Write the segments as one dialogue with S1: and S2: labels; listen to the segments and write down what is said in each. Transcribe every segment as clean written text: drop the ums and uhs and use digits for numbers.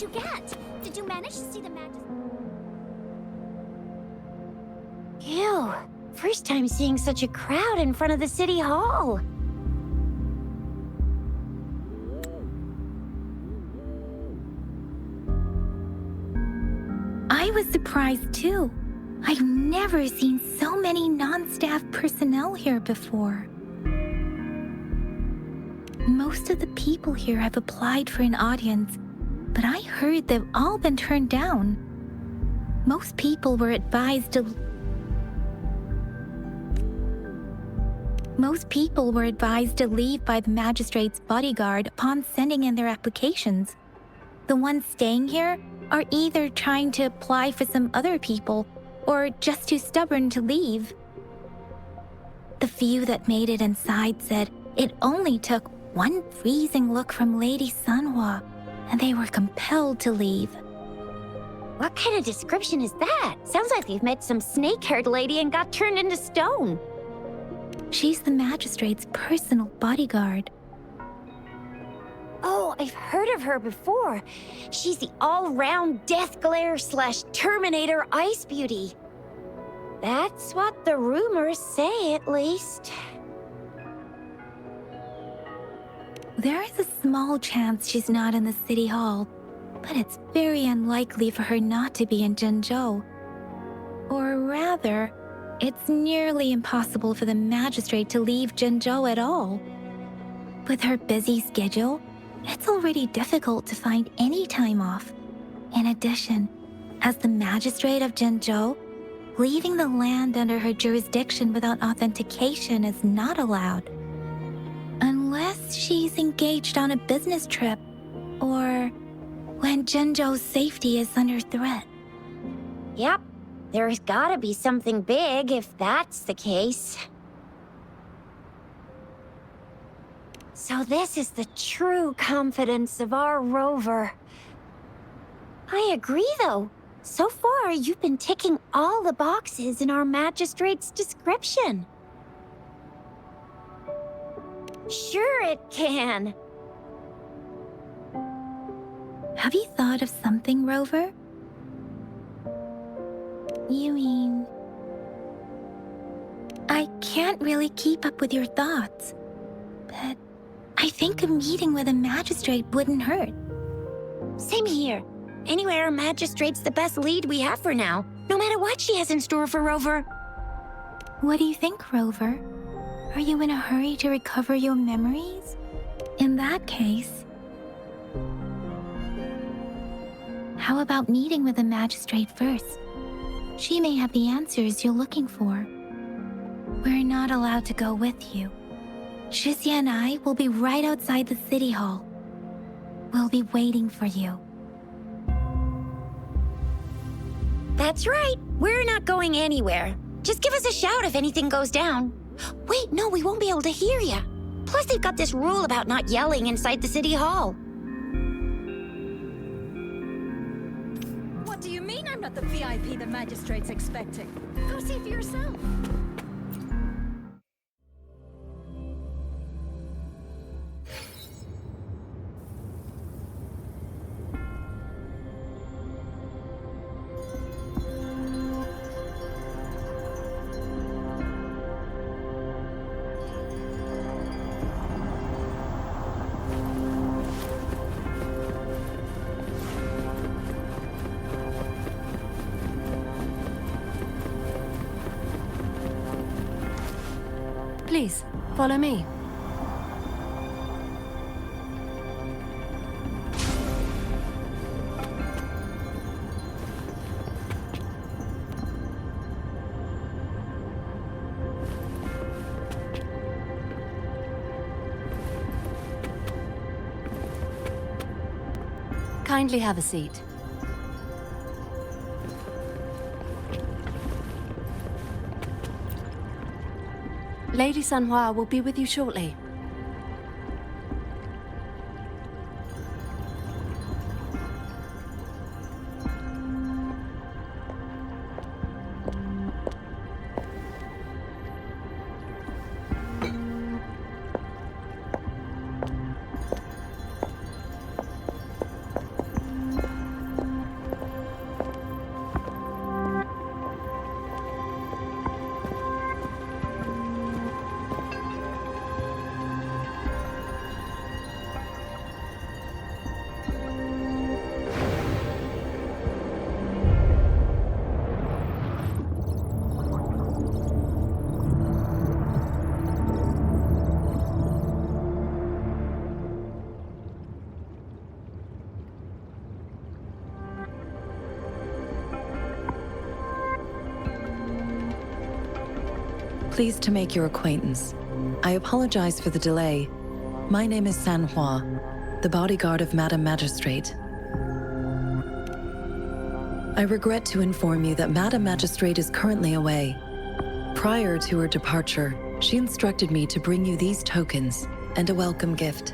S1: you get? Did you manage to see the magic? Ew. First time seeing such a crowd in front of the city hall.
S2: I was surprised too. I've never seen so many non-staff personnel here before. Most of the people here have applied for an audience, but I heard they've all been turned down. Most people were advised to leave by the magistrate's bodyguard upon sending in their applications. The ones staying here are either trying to apply for some other people or just too stubborn to leave. The few that made it inside said it only took one freezing look from Lady Sanhua, and they were compelled to leave.
S1: What kind of description is that? Sounds like you've met some snake-haired lady and got turned into stone.
S2: She's the magistrate's personal bodyguard.
S1: Oh, I've heard of her before. She's the all-round Death Glare / Terminator Ice Beauty. That's what the rumors say, at least.
S2: There is a small chance she's not in the city hall, but it's very unlikely for her not to be in Zhengzhou. Or rather, it's nearly impossible for the magistrate to leave Zhengzhou at all. With her busy schedule, it's already difficult to find any time off. In addition, as the magistrate of Zhengzhou, leaving the land under her jurisdiction without authentication is not allowed. Unless she's engaged on a business trip, or when Zhengzhou's safety is under threat.
S1: Yep, there's gotta be something big if that's the case. So this is the true confidence of our rover. I agree, though. So far, you've been ticking all the boxes in our magistrate's description. Sure it can.
S2: Have you thought of something, Rover? You mean... I can't really keep up with your thoughts, but I think a meeting with a magistrate wouldn't hurt.
S1: Same here. Anyway, our magistrate's the best lead we have for now, no matter what she has in store for Rover.
S2: What do you think, Rover? Are you in a hurry to recover your memories? In that case, how about meeting with the magistrate first? She may have the answers you're looking for. We're not allowed to go with you. Shizia and I will be right outside the city hall. We'll be waiting for you.
S1: That's right. We're not going anywhere. Just give us a shout if anything goes down. Wait, no, we won't be able to hear you. Plus, they've got this rule about not yelling inside the city hall.
S3: What do you mean I'm not the VIP the magistrate's expecting? Go see for yourself.
S4: Please, follow me. Kindly have a seat. Lady Sanhua will be with you shortly.
S5: Pleased to make your acquaintance. I apologize for the delay. My name is San Hua, the bodyguard of Madame Magistrate. I regret to inform you that Madame Magistrate is currently away. Prior to her departure, she instructed me to bring you these tokens and a welcome gift.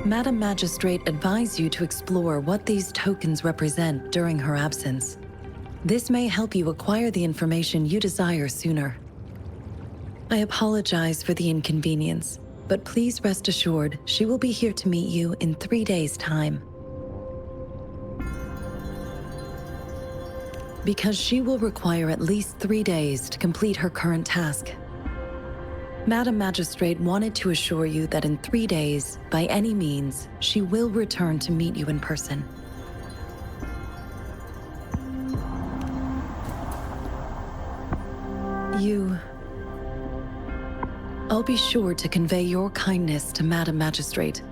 S5: Madame Magistrate advised you to explore what these tokens represent during her absence. This may help you acquire the information you desire sooner. I apologize for the inconvenience, but please rest assured she will be here to meet you in 3 days' time. Because she will require at least 3 days to complete her current task. Madame Magistrate wanted to assure you that in 3 days, by any means, she will return to meet you in person. I'll be sure to convey your kindness to Madame Magistrate.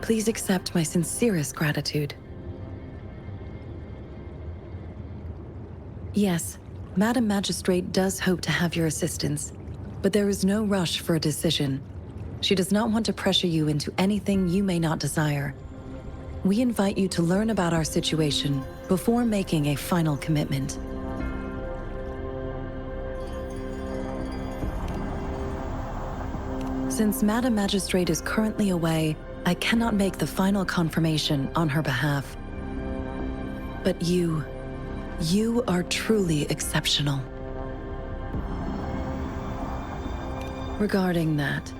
S5: Please accept my sincerest gratitude. Yes, Madame Magistrate does hope to have your assistance, but there is no rush for a decision. She does not want to pressure you into anything you may not desire. We invite you to learn about our situation before making a final commitment. Since Madame Magistrate is currently away, I cannot make the final confirmation on her behalf. But you are truly exceptional. Regarding that,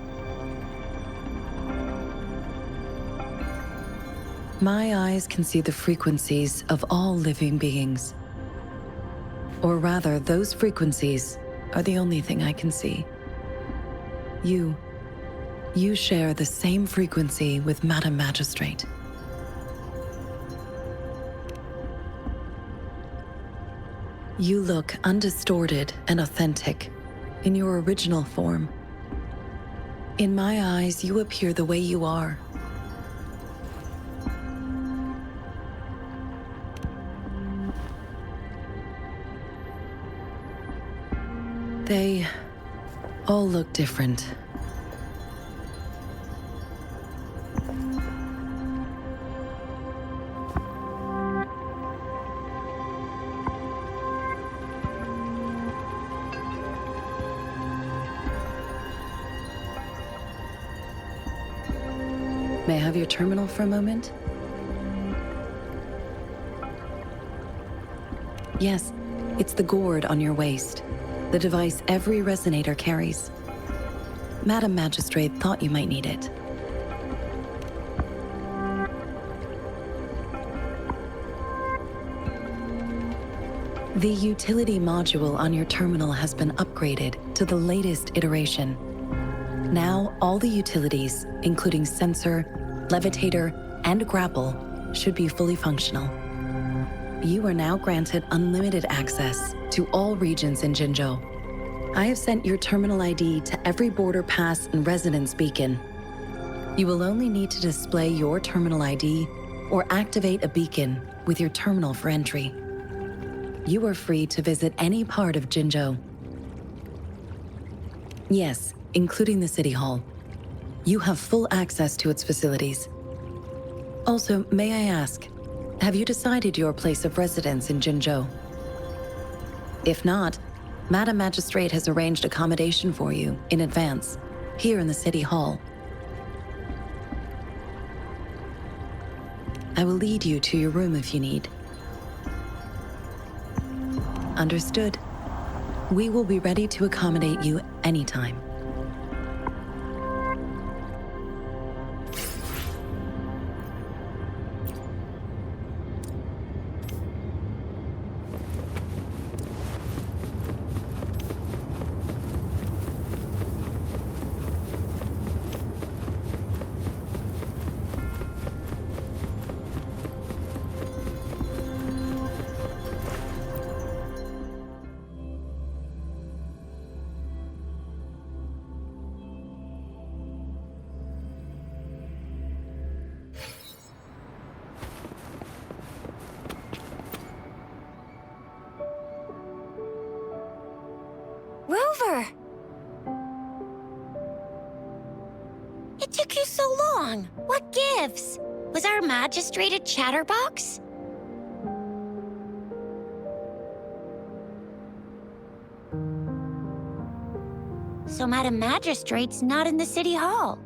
S5: my eyes can see the frequencies of all living beings. Or rather, those frequencies are the only thing I can see. You share the same frequency with Madame Magistrate. You look undistorted and authentic in your original form. In my eyes, you appear the way you are. They all look different. May I have your terminal for a moment? Yes, it's the gourd on your waist, the device every resonator carries. Madame Magistrate thought you might need it. The utility module on your terminal has been upgraded to the latest iteration. Now, all the utilities, including sensor, levitator, and grapple, should be fully functional. You are now granted unlimited access to all regions in Jinzhou. I have sent your terminal ID to every border pass and residence beacon. You will only need to display your terminal ID or activate a beacon with your terminal for entry. You are free to visit any part of Jinzhou. Yes, including the City Hall. You have full access to its facilities. Also, may I ask, have you decided your place of residence in Jinzhou? If not, Madame Magistrate has arranged accommodation for you in advance, here in the City Hall. I will lead you to your room if you need. Understood. We will be ready to accommodate you anytime.
S1: rover! It took you so long. What gives? Was our magistrate a chatterbox? So Madam Magistrate's not in the City Hall.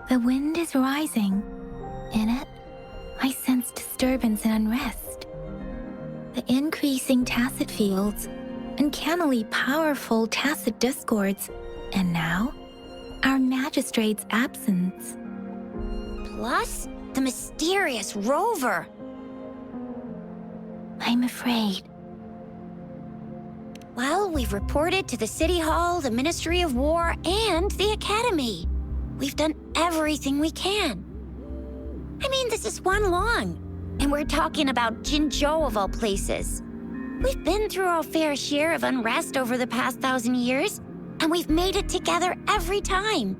S2: The wind is rising. In it, I sense disturbance and unrest. The increasing tacit fields, uncannily powerful tacit discords, and now, our magistrate's absence.
S1: Plus, the mysterious rover.
S2: I'm afraid.
S1: Well, we've reported to the City Hall, the Ministry of War, and the Academy. We've done everything we can. I mean, this is one long, and we're talking about Jinzhou of all places. We've been through our fair share of unrest over the past 1,000 years, and we've made it together every time.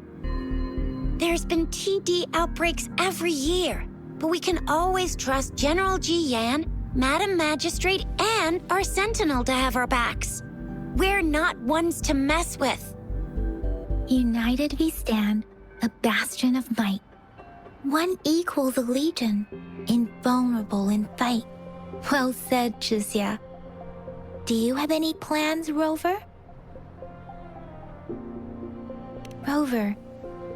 S1: There's been TD outbreaks every year, but we can always trust General Ji Yan, Madam Magistrate, and our Sentinel to have our backs. We're not ones to mess with.
S2: United we stand, a bastion of might. One equals a legion, invulnerable in fight. Well said, Chixia. Do you have any plans, Rover? Rover,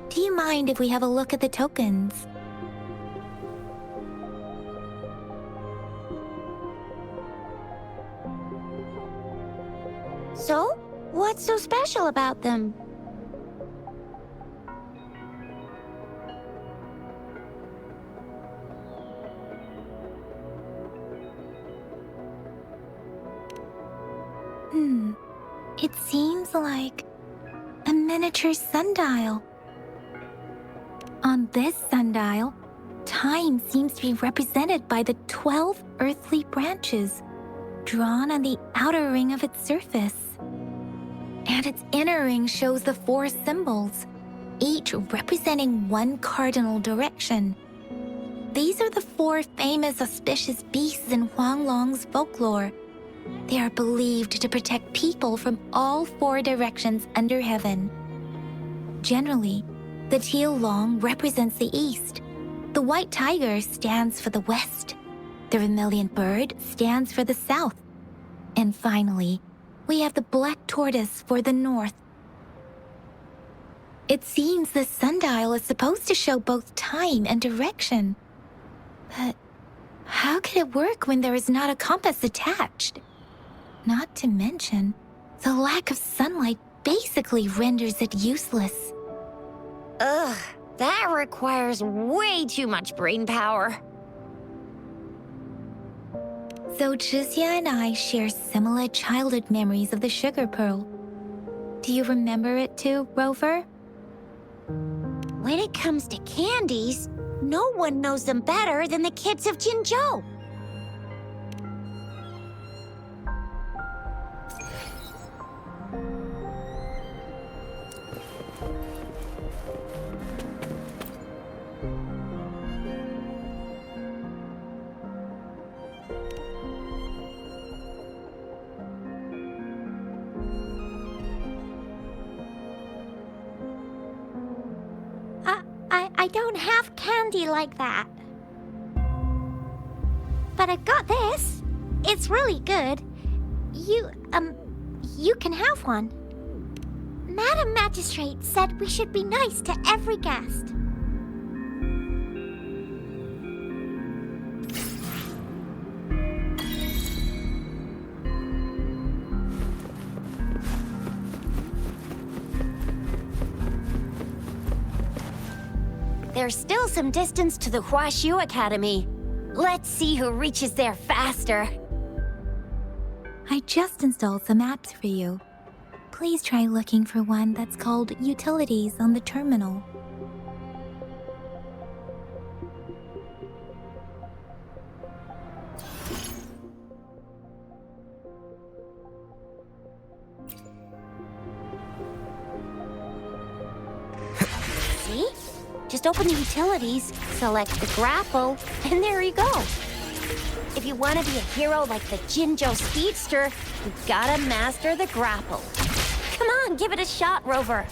S2: do you mind if we have a look at the tokens?
S1: So, what's so special about them?
S2: It seems like a miniature sundial. On this sundial, time seems to be represented by the 12 earthly branches drawn on the outer ring of its surface. And its inner ring shows the 4 symbols, each representing one cardinal direction. These are the 4 famous auspicious beasts in Huanglong's folklore. They are believed to protect people from all 4 directions under heaven. Generally, the teal long represents the east. The white tiger stands for the west. The vermilion bird stands for the south. And finally, we have the black tortoise for the north. It seems the sundial is supposed to show both time and direction. But how could it work when there is not a compass attached? Not to mention, the lack of sunlight basically renders it useless.
S1: Ugh, that requires way too much brain power.
S2: So Chixia and I share similar childhood memories of the sugar pearl. Do you remember it too, Rover?
S1: When it comes to candies, no one knows them better than the kids of Jinzhou.
S6: I don't have candy like that. But I've got this. It's really good. You can have one. Madam Magistrate said we should be nice to every guest.
S1: There's still some distance to the Huaxiu Academy. Let's see who reaches there faster.
S2: I just installed some apps for you. Please try looking for one that's called Utilities on the terminal.
S1: See? Just open the utilities, select the grapple, and there you go. If you want to be a hero like the Jinjo Speedster, you gotta master the grapple. Come on, give it a shot, Rover.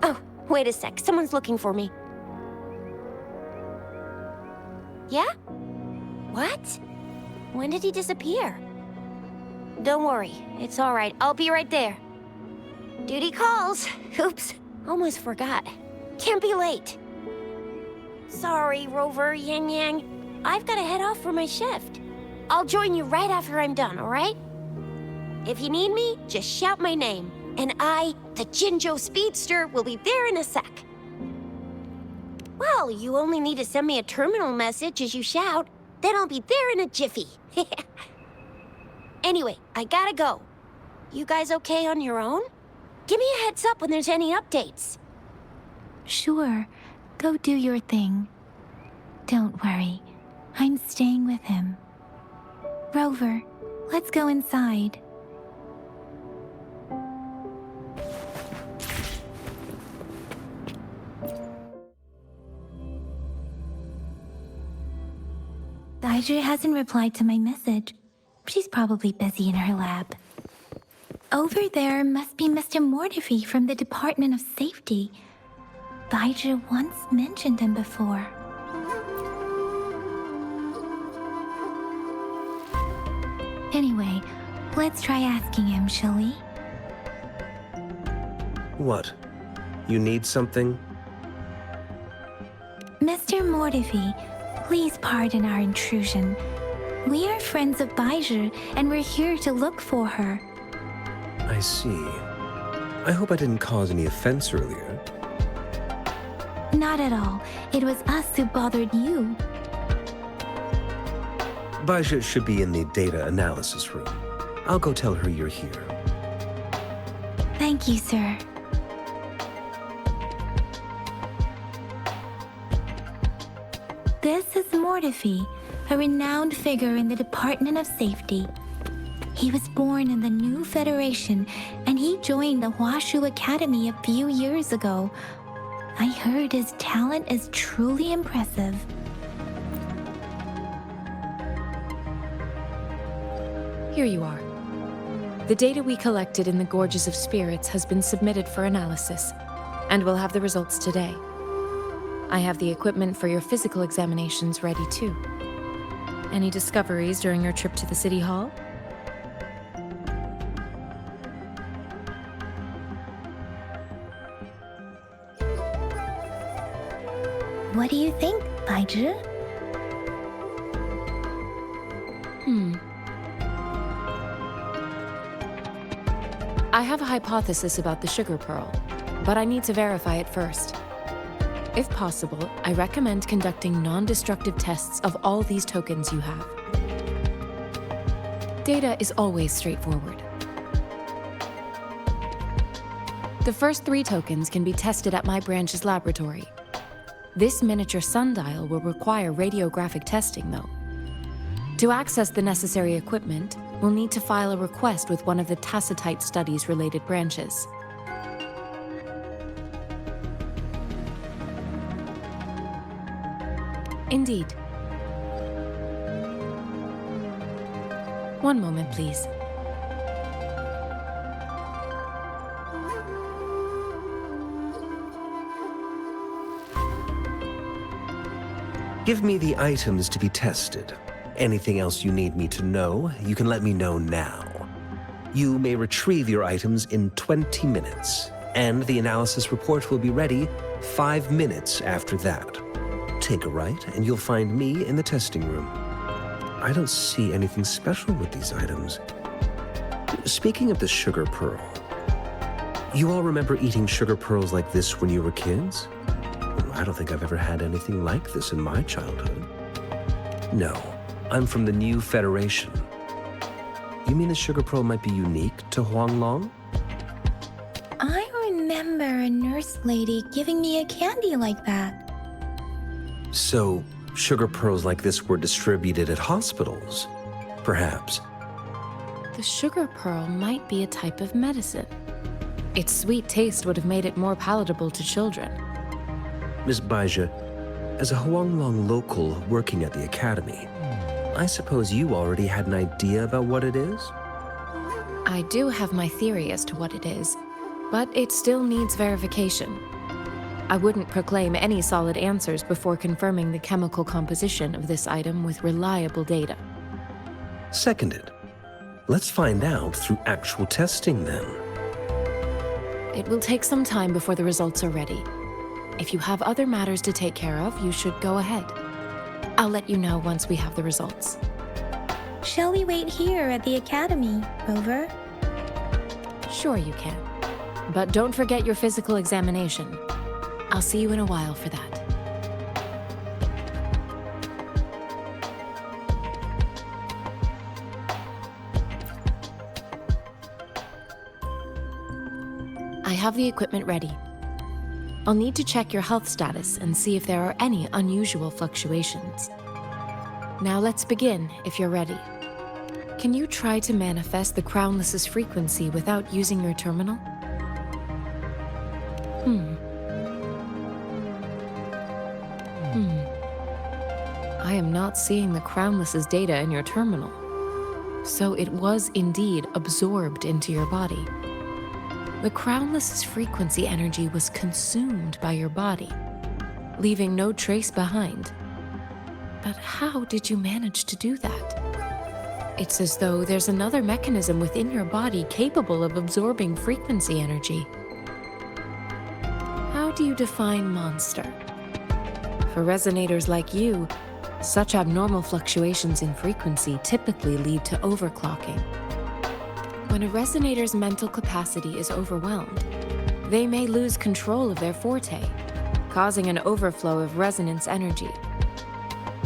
S1: Oh, wait a sec. Someone's looking for me. Yeah? What? When did he disappear? Don't worry, it's all right. I'll be right there. Duty calls. Oops, almost forgot. Can't be late. Sorry, Rover, Yang Yang. I've got to head off for my shift. I'll join you right after I'm done, all right? If you need me, just shout my name. And I, the Jinjo Speedster, will be there in a sec. Well, you only need to send me a terminal message as you shout. Then I'll be there in a jiffy. Anyway, I gotta go. You guys okay on your own? Give me a heads up when there's any updates.
S2: Sure, go do your thing. Don't worry, I'm staying with him. Rover, let's go inside. Bijou hasn't replied to my message. She's probably busy in her lab. Over there must be Mr. Mortefi from the Department of Safety. Bijou once mentioned him before. Anyway, let's try asking him, shall we?
S7: What? You need something?
S2: Mr. Mortefi, please pardon our intrusion. We are friends of Bijou, and we're here to look for her.
S7: I see. I hope I didn't cause any offense earlier.
S2: Not at all. It was us who bothered you.
S7: Baja should be in the data analysis room. I'll go tell her you're here.
S2: Thank you, sir. This is Mortefi, a renowned figure in the Department of Safety. He was born in the new Federation, and he joined the Huashu Academy a few years ago. I heard his talent is truly impressive.
S8: Here you are. The data we collected in the Gorges of Spirits has been submitted for analysis, and we'll have the results today. I have the equipment for your physical examinations ready too. Any discoveries during your trip to the City Hall?
S2: What do you think, Bijou?
S8: I have a hypothesis about the sugar pearl, but I need to verify it first. If possible, I recommend conducting non-destructive tests of all these tokens you have. Data is always straightforward. The first 3 tokens can be tested at my branch's laboratory. This miniature sundial will require radiographic testing, though. To access the necessary equipment, we'll need to file a request with one of the Tacitite Studies-related branches. Indeed. One moment, please.
S7: Give me the items to be tested. Anything else you need me to know, you can let me know now. You may retrieve your items in 20 minutes, and the analysis report will be ready 5 minutes after that. Take a right, and you'll find me in the testing room. I don't see anything special with these items. Speaking of the sugar pearl, you all remember eating sugar pearls like this when you were kids? I don't think I've ever had anything like this in my childhood. No, I'm from the new Federation. You mean the sugar pearl might be unique to Huanglong?
S2: I remember a nurse lady giving me a candy like that.
S7: So, sugar pearls like this were distributed at hospitals? perhaps.
S8: The sugar pearl might be a type of medicine. Its sweet taste would have made it more palatable to children.
S7: Miss Baija, as a Huanglong local working at the Academy, I suppose you already had an idea about what it is?
S8: I do have my theory as to what it is, but it still needs verification. I wouldn't proclaim any solid answers before confirming the chemical composition of this item with reliable data.
S7: Seconded. Let's find out through actual testing then.
S8: It will take some time before the results are ready. If you have other matters to take care of, you should go ahead. I'll let you know once we have the results.
S2: Shall we wait here at the Academy, Rover?
S8: Sure you can. But don't forget your physical examination. I'll see you in a while for that. I have the equipment ready. I'll need to check your health status and see if there are any unusual fluctuations. Now let's begin, if you're ready. Can you try to manifest the Crownless's frequency without using your terminal? I am not seeing the Crownless's data in your terminal. So it was indeed absorbed into your body. The Crownless's frequency energy was consumed by your body, leaving no trace behind. But how did you manage to do that? It's as though there's another mechanism within your body capable of absorbing frequency energy. How do you define monster? For resonators like you, such abnormal fluctuations in frequency typically lead to overclocking. When a resonator's mental capacity is overwhelmed, they may lose control of their forte, causing an overflow of resonance energy.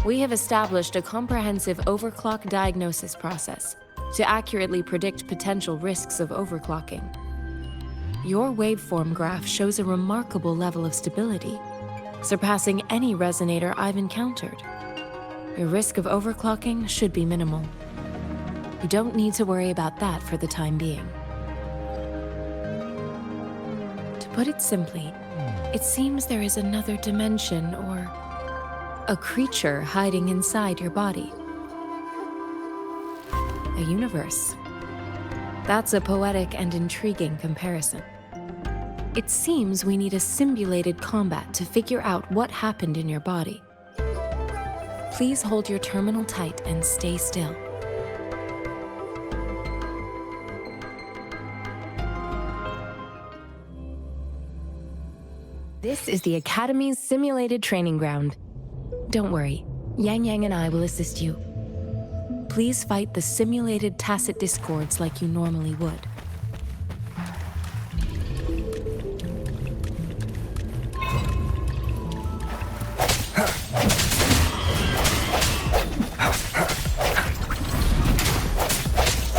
S8: We have established a comprehensive overclock diagnosis process to accurately predict potential risks of overclocking. Your waveform graph shows a remarkable level of stability, surpassing any resonator I've encountered. Your risk of overclocking should be minimal. You don't need to worry about that for the time being. To put it simply, it seems there is another dimension or a creature hiding inside your body. A universe. That's a poetic and intriguing comparison. It seems we need a simulated combat to figure out what happened in your body. Please hold your terminal tight and stay still. This is the Academy's simulated training ground. Don't worry, Yang Yang and I will assist you. Please fight the simulated tacit discords like you normally would.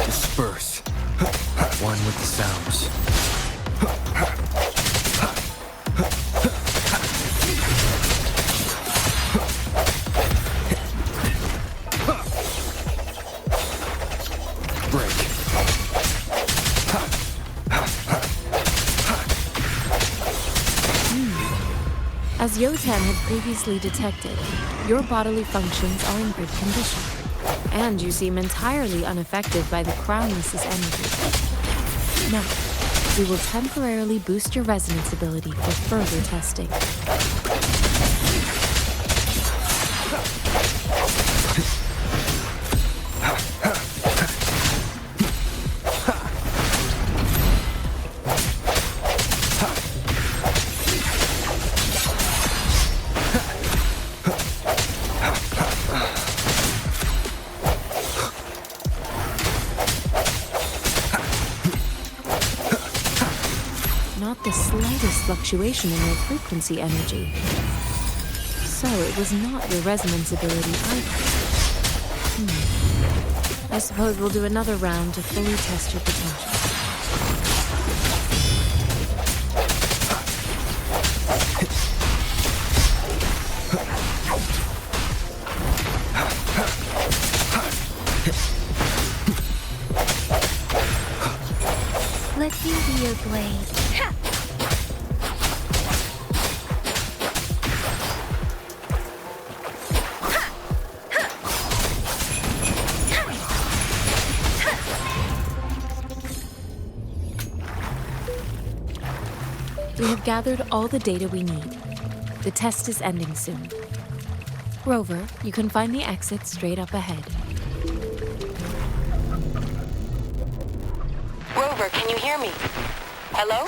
S9: Disperse. One with the sounds.
S8: As Yotan had previously detected, your bodily functions are in good condition, and you seem entirely unaffected by the Crownless's energy. Now, we will temporarily boost your resonance ability for further testing. Not the slightest fluctuation in your frequency energy. So it was not your resonance ability either. I suppose we'll do another round to fully test your potential.
S2: blade. Ha!
S8: We have gathered all the data we need. The test is ending soon. Rover, you can find the exit straight up ahead.
S5: Rover, can you hear me? Hello?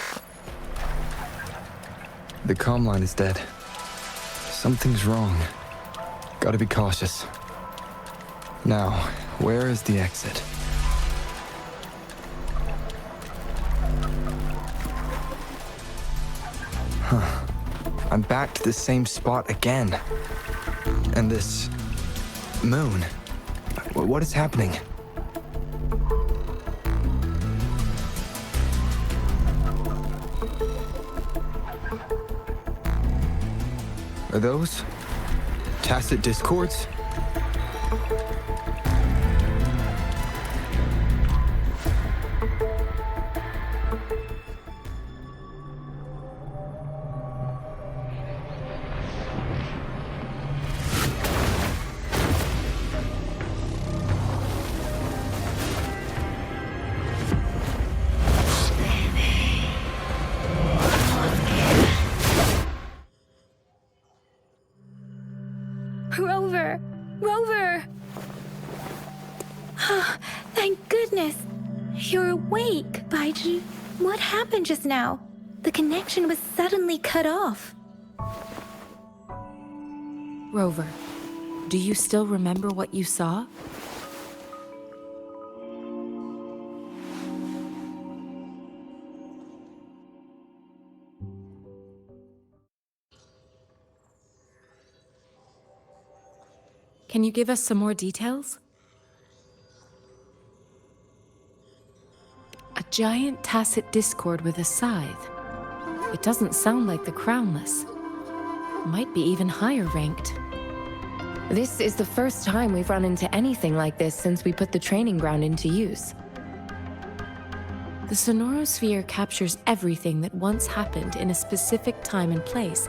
S9: The comm line is dead. Something's wrong. Gotta be cautious. Now, where is the exit? Huh. I'm back to the same spot again. And this... moon. What is happening? Are those tacit discords?
S2: Rover! Rover! Thank goodness! You're awake, Baiji. What happened just now? The connection was suddenly cut off.
S8: Rover, do you still remember what you saw? Can you give us some more details? A giant tacit discord with a scythe. It doesn't sound like the Crownless. Might be even higher ranked. This is the first time we've run into anything like this since we put the training ground into use. The Sonorosphere captures everything that once happened in a specific time and place,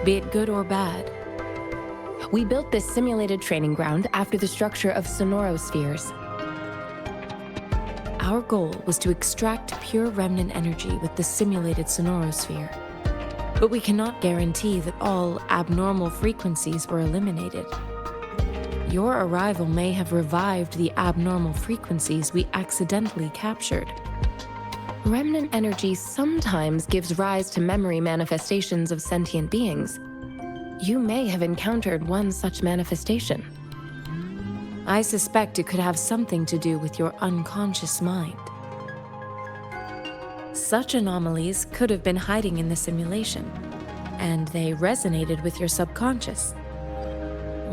S8: be it good or bad. We built this simulated training ground after the structure of Sonorospheres. Our goal was to extract pure remnant energy with the simulated Sonorosphere. But we cannot guarantee that all abnormal frequencies were eliminated. Your arrival may have revived the abnormal frequencies we accidentally captured. Remnant energy sometimes gives rise to memory manifestations of sentient beings. You may have encountered one such manifestation. I suspect it could have something to do with your unconscious mind. Such anomalies could have been hiding in the simulation, and they resonated with your subconscious.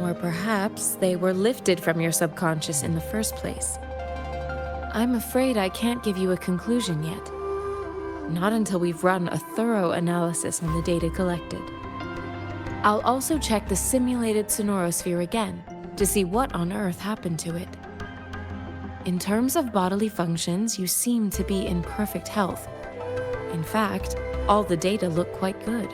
S8: Or perhaps they were lifted from your subconscious in the first place. I'm afraid I can't give you a conclusion yet. Not until we've run a thorough analysis on the data collected. I'll also check the simulated Sonorosphere again to see what on earth happened to it. In terms of bodily functions, you seem to be in perfect health. In fact, all the data look quite good.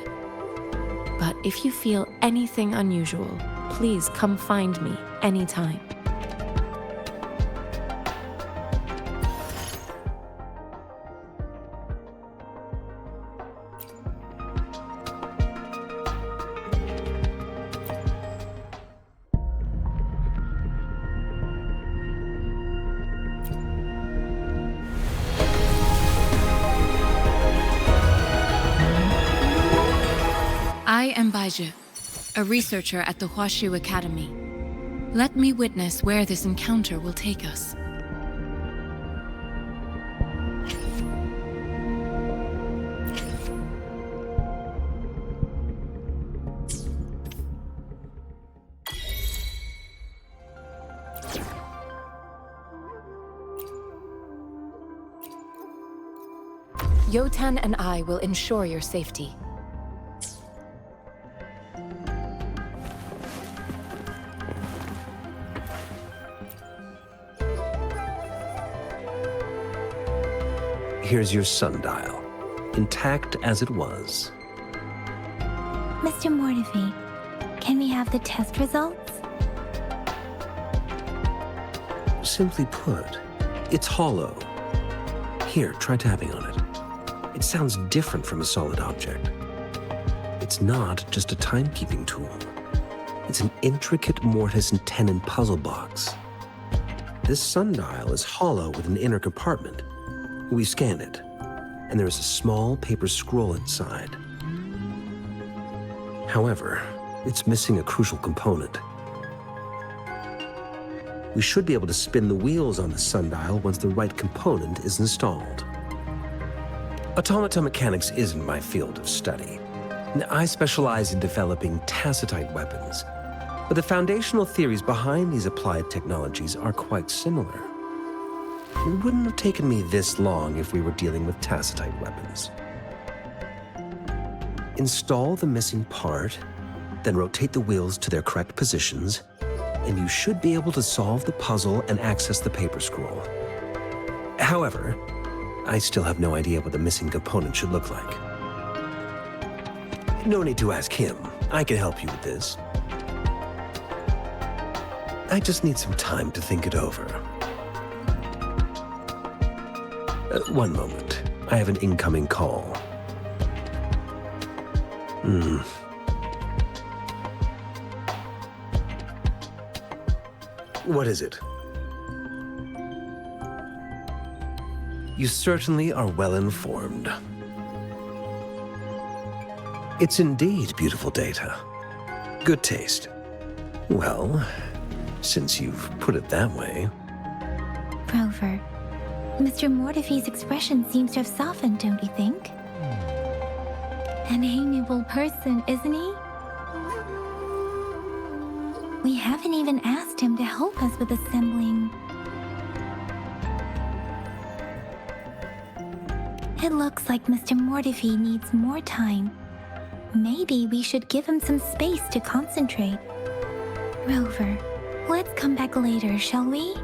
S8: But if you feel anything unusual, please come find me anytime. I am Baiju, a researcher at the Huashu Academy. Let me witness where this encounter will take us. Yotan and I will ensure your safety.
S7: Here's your sundial. intact as it was.
S2: Mr. Mortefi, can we have the test results?
S7: Simply put, it's hollow. Here, try tapping on it. It sounds different from a solid object. It's not just a timekeeping tool. It's an intricate mortise and tenon puzzle box. This sundial is hollow with an inner compartment. We scanned it, and there is a small paper scroll inside. However, it's missing a crucial component. We should be able to spin the wheels on the sundial once the right component is installed. Automata mechanics isn't my field of study. I specialize in developing tacitite weapons, but the foundational theories behind these applied technologies are quite similar. It wouldn't have taken me this long if we were dealing with tacitite weapons. Install the missing part, then rotate the wheels to their correct positions, and you should be able to solve the puzzle and access the paper scroll. However, I still have no idea what the missing component should look like. No need to ask him. I can help you with this. I just need some time to think it over. One moment. I have an incoming call. What is it? You certainly are well informed. It's indeed beautiful data. Good taste. Well, since you've put it that way.
S2: Rover, Mr. Mortefi's expression seems to have softened, don't you think? An amiable person, isn't he? We haven't even asked him to help us with assembling. It looks like Mr. Mortefi needs more time. Maybe we should give him some space to concentrate. Rover, let's come back later, shall we?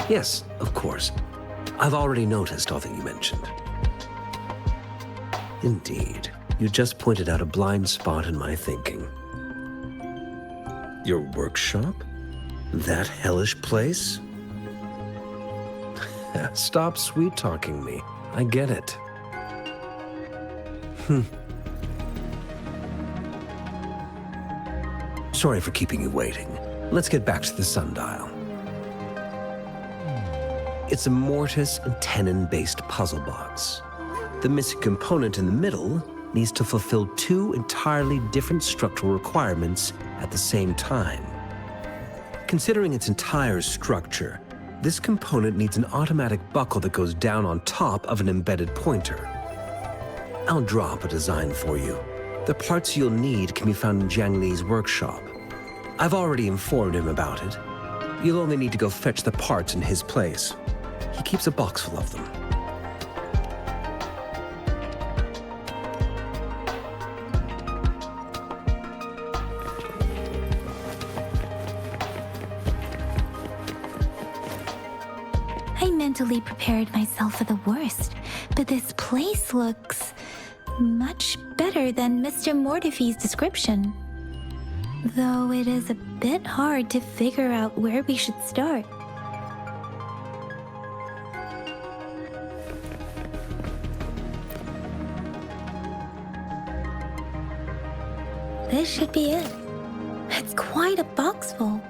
S7: Yes, of course. I've already noticed all that you mentioned. Indeed, you just pointed out a blind spot in my thinking. Your workshop? That hellish place? Stop sweet-talking me. I get it. Sorry for keeping you waiting. Let's get back to the sundial. It's a mortise and tenon-based puzzle box. The missing component in the middle needs to fulfill two entirely different structural requirements at the same time. Considering its entire structure, this component needs an automatic buckle that goes down on top of an embedded pointer. I'll draw up a design for you. The parts you'll need can be found in Jiang Li's workshop. I've already informed him about it. You'll only need to go fetch the parts in his place. He keeps a box full of them.
S2: I mentally prepared myself for the worst, but this place looks much better than Mr. Mortefi's description. Though it is a bit hard to figure out where we should start. This should be it. It's quite a box full.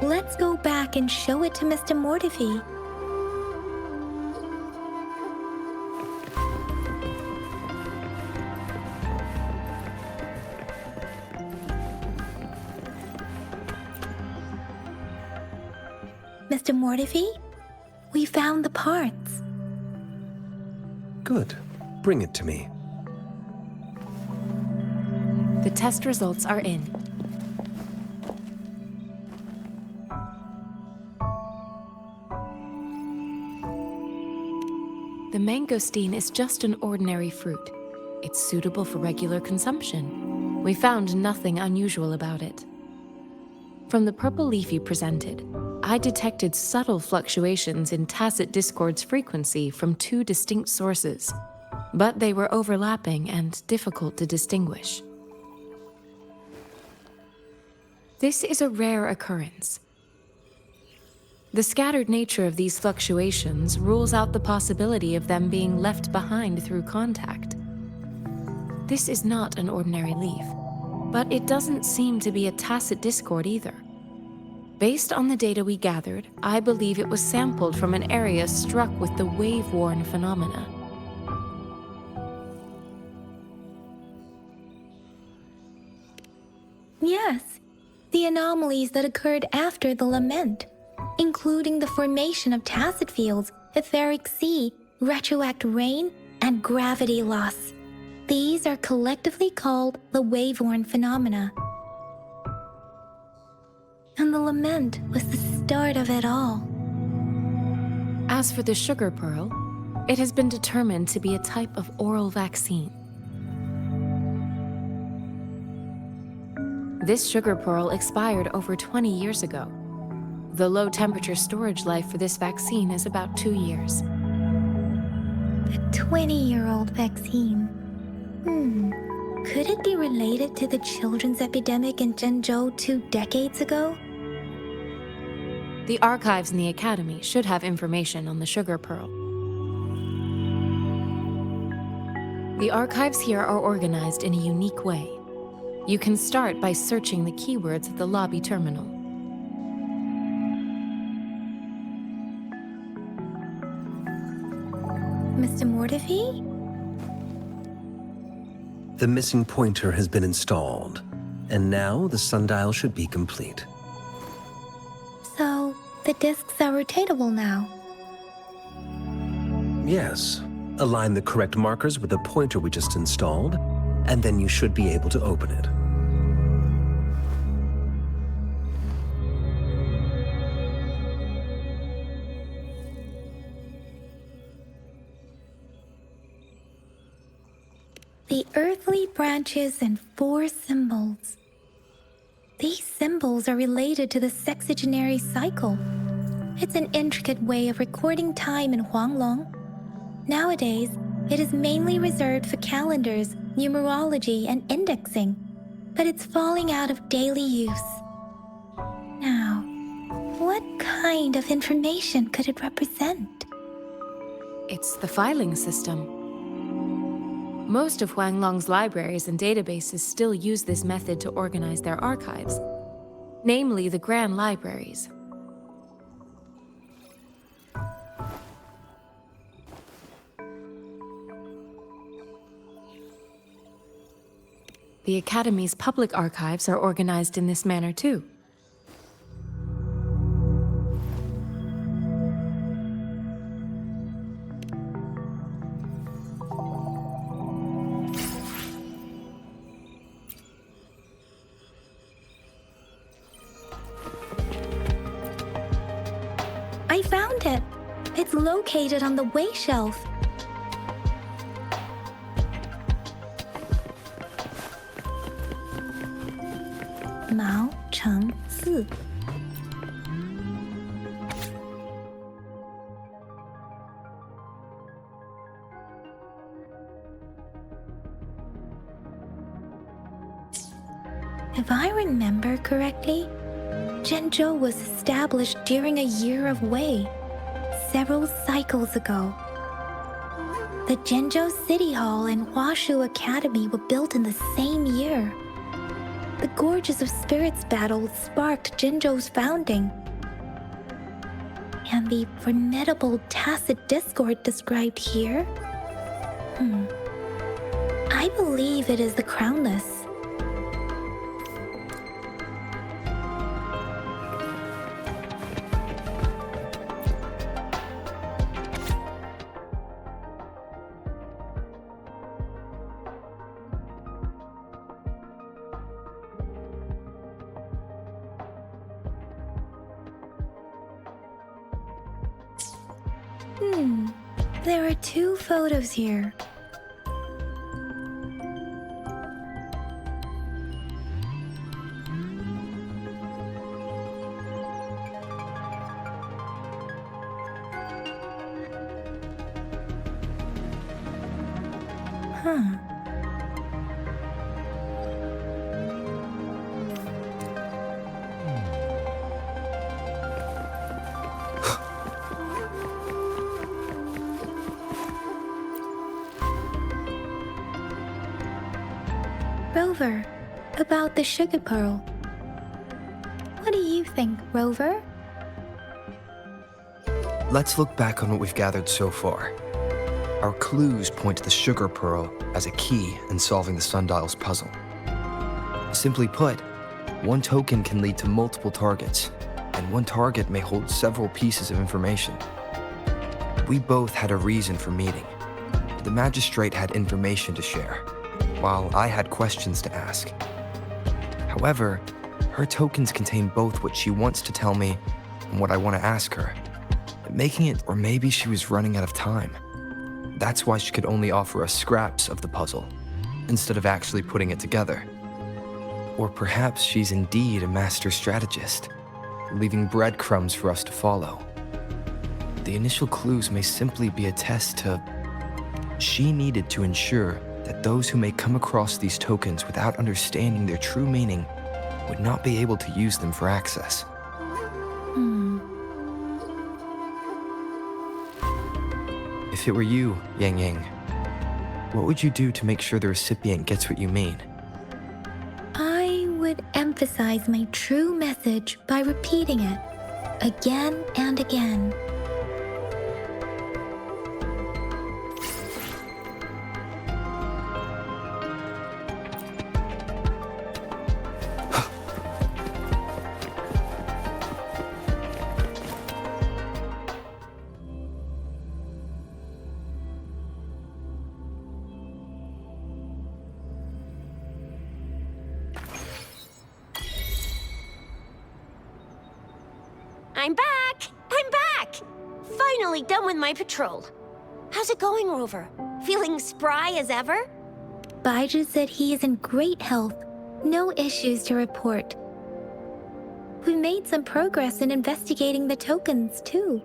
S2: Let's go back and show it to Mr. Mortefi. Mr. Mortefi, we found the parts.
S7: Good. Bring it to me.
S8: The test results are in. mangosteen is just an ordinary fruit. It's suitable for regular consumption. We found nothing unusual about it. From the purple leaf you presented, I detected subtle fluctuations in tacit discord's frequency from two distinct sources, but they were overlapping and difficult to distinguish. This is a rare occurrence. The scattered nature of these fluctuations rules out the possibility of them being left behind through contact. This is not an ordinary leaf, but it doesn't seem to be a tacit discord either. Based on the data we gathered, I believe it was sampled from an area struck with the wave-worn phenomena.
S2: Yes, the anomalies that occurred after the lament, including the formation of tacit fields, etheric sea, retroact rain, and gravity loss. These are collectively called the wave-worn phenomena. And the lament was the start of it all.
S8: As for the sugar pearl, it has been determined to be a type of oral vaccine. This sugar pearl expired over 20 years ago. The low-temperature storage life for this vaccine is about 2 years.
S2: A 20-year-old vaccine. Could it be related to the children's epidemic in Zhengzhou 2 decades ago?
S8: The archives in the Academy should have information on the sugar pearl. The archives here are organized in a unique way. You can start by searching the keywords at the lobby terminal.
S2: Mr. Mortefi?
S7: The missing pointer has been installed, and now the sundial should be complete.
S2: So, the discs are rotatable now.
S7: Yes. Align the correct markers with the pointer we just installed, and then you should be able to open it.
S2: The earthly branches and 4 symbols. These symbols are related to the sexagenary cycle. It's an intricate way of recording time in Huanglong. Nowadays, it is mainly reserved for calendars, numerology, and indexing, but it's falling out of daily use. Now, what kind of information could it represent?
S8: It's the filing system. Most of Huanglong's libraries and databases still use this method to organize their archives, namely the grand libraries. The Academy's public archives are organized in this manner too.
S2: I found it! It's located on the way shelf. Mao Cheng Si. If I remember correctly, Zhengzhou was established during a year of Wei, several cycles ago. The Zhengzhou City Hall and Huashu Academy were built in the same year. The Gorges of Spirits battle sparked Zhengzhou's founding. And the formidable tacit discord described here? I believe it is the Crownless. There are 2 photos here. Huh. Rover, about the sugar pearl. What do you think, Rover?
S10: Let's look back on what we've gathered so far. Our clues point to the sugar pearl as a key in solving the sundial's puzzle. Simply put, one token can lead to multiple targets, and one target may hold several pieces of information. We both had a reason for meeting. The magistrate had information to share, while I had questions to ask. However, her tokens contain both what she wants to tell me and what I want to ask her, making it, or maybe she was running out of time. That's why she could only offer us scraps of the puzzle, instead of actually putting it together. Or perhaps she's indeed a master strategist, leaving breadcrumbs for us to follow. The initial clues may simply be a test to... She needed to ensure that those who may come across these tokens without understanding their true meaning would not be able to use them for access. If it were you, Yang Yang, what would you do to make sure the recipient gets what you mean?
S2: I would emphasize my true message by repeating it again and again.
S1: I'm back! I'm back! Finally done with my patrol. How's it going, Rover? Feeling spry as ever?
S2: Baiju said he is in great health. No issues to report. We made some progress in investigating the tokens, too.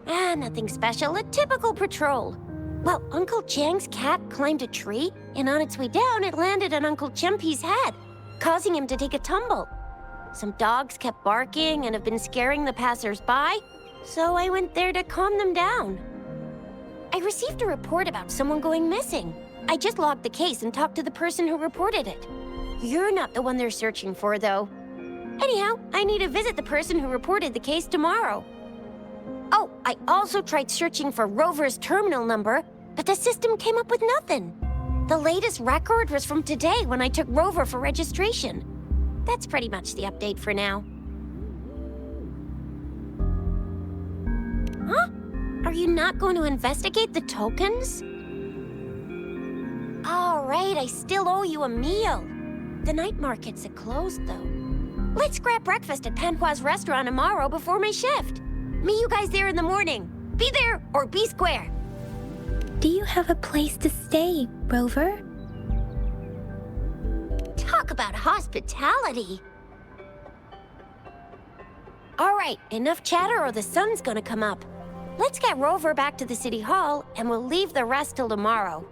S1: Nothing special. A typical patrol. Well, Uncle Chang's cat climbed a tree, and on its way down, it landed on Uncle Chempi's head, causing him to take a tumble. Some dogs kept barking and have been scaring the passers-by, so I went there to calm them down. I received a report about someone going missing. I just logged the case and talked to the person who reported it. You're not the one they're searching for, though. Anyhow, I need to visit the person who reported the case tomorrow. Oh, I also tried searching for Rover's terminal number, but the system came up with nothing. The latest record was from today when I took Rover for registration. That's pretty much the update for now. Huh? Are you not going to investigate the tokens? All right, I still owe you a meal. The night markets are closed, though. Let's grab breakfast at Panhua's restaurant tomorrow before my shift. Meet you guys there in the morning. Be there or be square.
S2: Do you have a place to stay, Rover?
S1: Talk about hospitality. All right, enough chatter or the sun's gonna come up. Let's get Rover back to the city hall and we'll leave the rest till tomorrow.